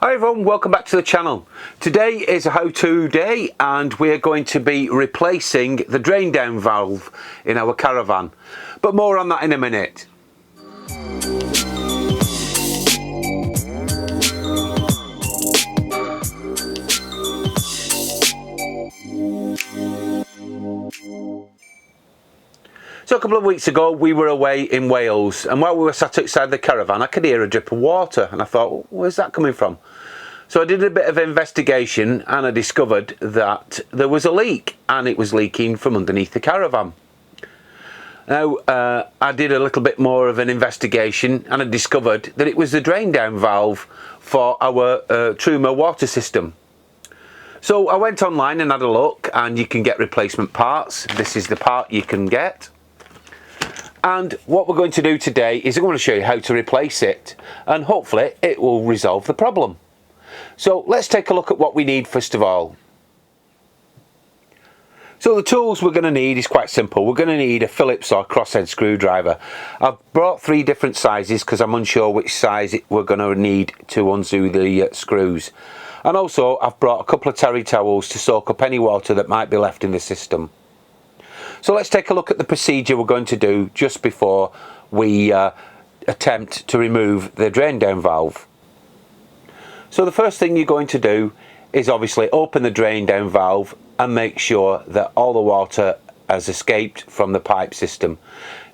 Hi everyone, welcome back to the channel. Today is a how-to day and we're going to be replacing the drain down valve in our Caravan, but more on that in a minute. So a couple of weeks ago we were away in Wales, and while we were sat outside the Caravan I could hear a drip of water and I thought, where's that coming from? So I did a bit of investigation and I discovered that there was a leak, and it was leaking from underneath the Caravan. Now I did a little bit more of an investigation and I discovered that it was the drain down valve for our Truma water system. So I went online and had a look, and you can get replacement parts. This is the part you can get. And what we're going to do today is I'm going to show you how to replace it, and hopefully it will resolve the problem. So let's take a look at what we need first of all. So the tools we're going to need is quite simple. We're going to need a Phillips or crosshead screwdriver. I've brought 3 different sizes because I'm unsure which size we're going to need to undo the screws. And also I've brought a couple of terry towels to soak up any water that might be left in the system. So let's take a look at the procedure we're going to do just before we attempt to remove the drain down valve. So the first thing you're going to do is obviously open the drain down valve and make sure that all the water has escaped from the pipe system.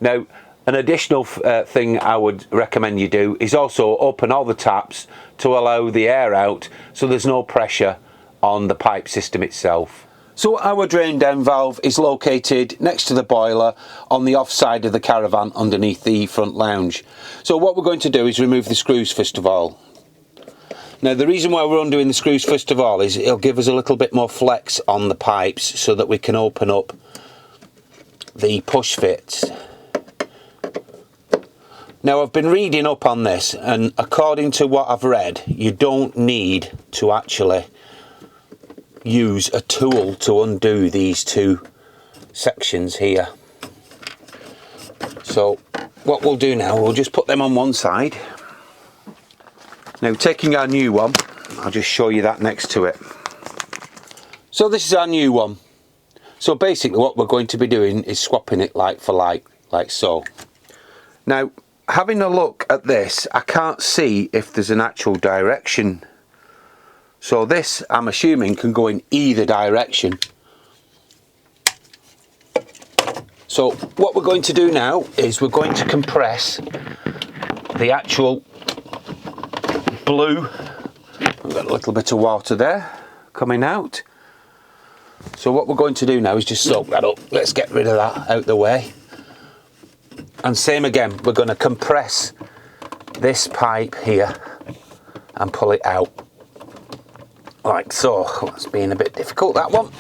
Now, an additional thing I would recommend you do is also open all the taps to allow the air out, so there's no pressure on the pipe system itself. So our drain down valve is located next to the boiler on the off side of the Caravan underneath the front lounge. So what we're going to do is remove the screws first of all. Now the reason why we're undoing the screws first of all is it'll give us a little bit more flex on the pipes so that we can open up the push fits. Now I've been reading up on this, and according to what I've read, you don't need to actually use a tool to undo these 2 sections here. So what we'll do now, we'll just put them on one side. Now taking our new one, I'll just show you that next to it. So this is our new one. So basically what we're going to be doing is swapping it like for like so. Now having a look at this, I can't see if there's an actual direction. So this, I'm assuming, can go in either direction. So what we're going to do now is we're going to compress the actual blue. We've got a little bit of water there coming out. So what we're going to do now is just soak that up. Let's get rid of that out the way. And same again, we're going to compress this pipe here and pull it out. Like so. That's being a bit difficult, that one.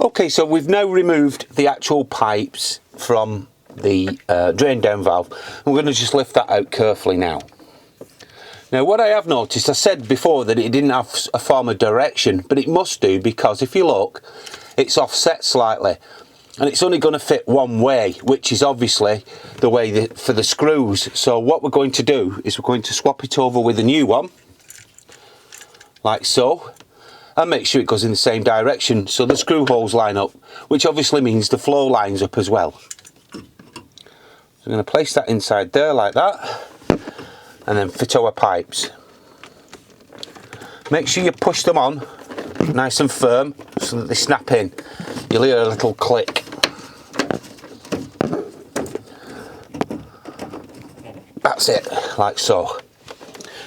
Okay, so we've now removed the actual pipes from the drain down valve. We're going to just lift that out carefully now. Now what I have noticed, I said before that it didn't have a form of direction, but it must do, because if you look, it's offset slightly. And it's only going to fit one way, which is obviously the way for the screws. So what we're going to do is we're going to swap it over with a new one, like so, and make sure it goes in the same direction so the screw holes line up, which obviously means the flow lines up as well. So I'm going to place that inside there like that, and then fit our pipes. Make sure you push them on nice and firm so that they snap in. You'll hear a little click. That's it, like so.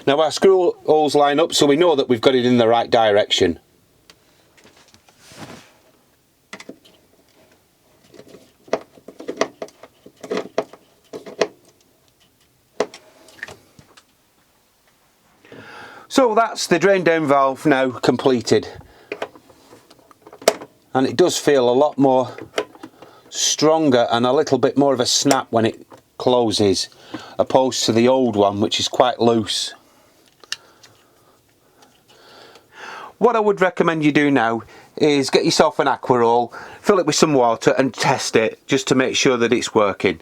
Now our screw holes line up, so we know that we've got it in the right direction. So that's the drain down valve now completed. And it does feel a lot more stronger and a little bit more of a snap when it closes, opposed to the old one, which is quite loose. What I would recommend you do now is get yourself an aqua roll, fill it with some water and test it just to make sure that it's working.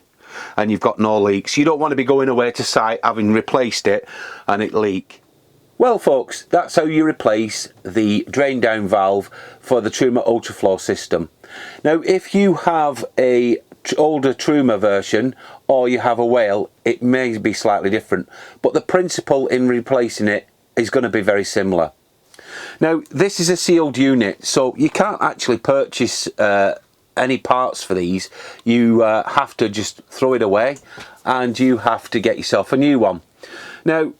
and you've got no leaks. You don't want to be going away to site having replaced it and it leak. Well folks, that's how you replace the drain down valve for the Truma Ultraflow system. Now if you have a older Truma version or you have a Whale, it may be slightly different, but the principle in replacing it is going to be very similar. Now this is a sealed unit, so you can't actually purchase any parts for these. You have to just throw it away and you have to get yourself a new one. Now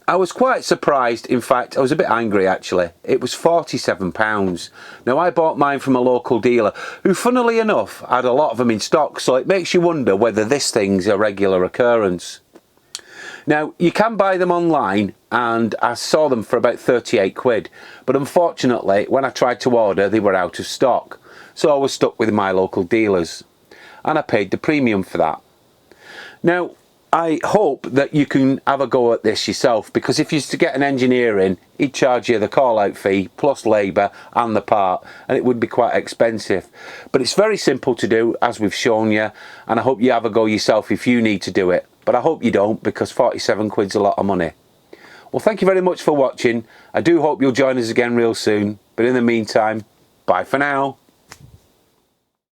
I was quite surprised, in fact I was a bit angry actually. It was £47. Now I bought mine from a local dealer who funnily enough had a lot of them in stock, so it makes you wonder whether this thing's a regular occurrence. Now you can buy them online and I saw them for about 38 quid, but unfortunately when I tried to order they were out of stock, so I was stuck with my local dealers and I paid the premium for that. Now I hope that you can have a go at this yourself, because if you used to get an engineer in, he'd charge you the call out fee plus labour and the part, and it would be quite expensive. But it's very simple to do, as we've shown you, and I hope you have a go yourself if you need to do it. But I hope you don't, because 47 quid's a lot of money. Well, thank you very much for watching. I do hope you'll join us again real soon, but in the meantime, bye for now.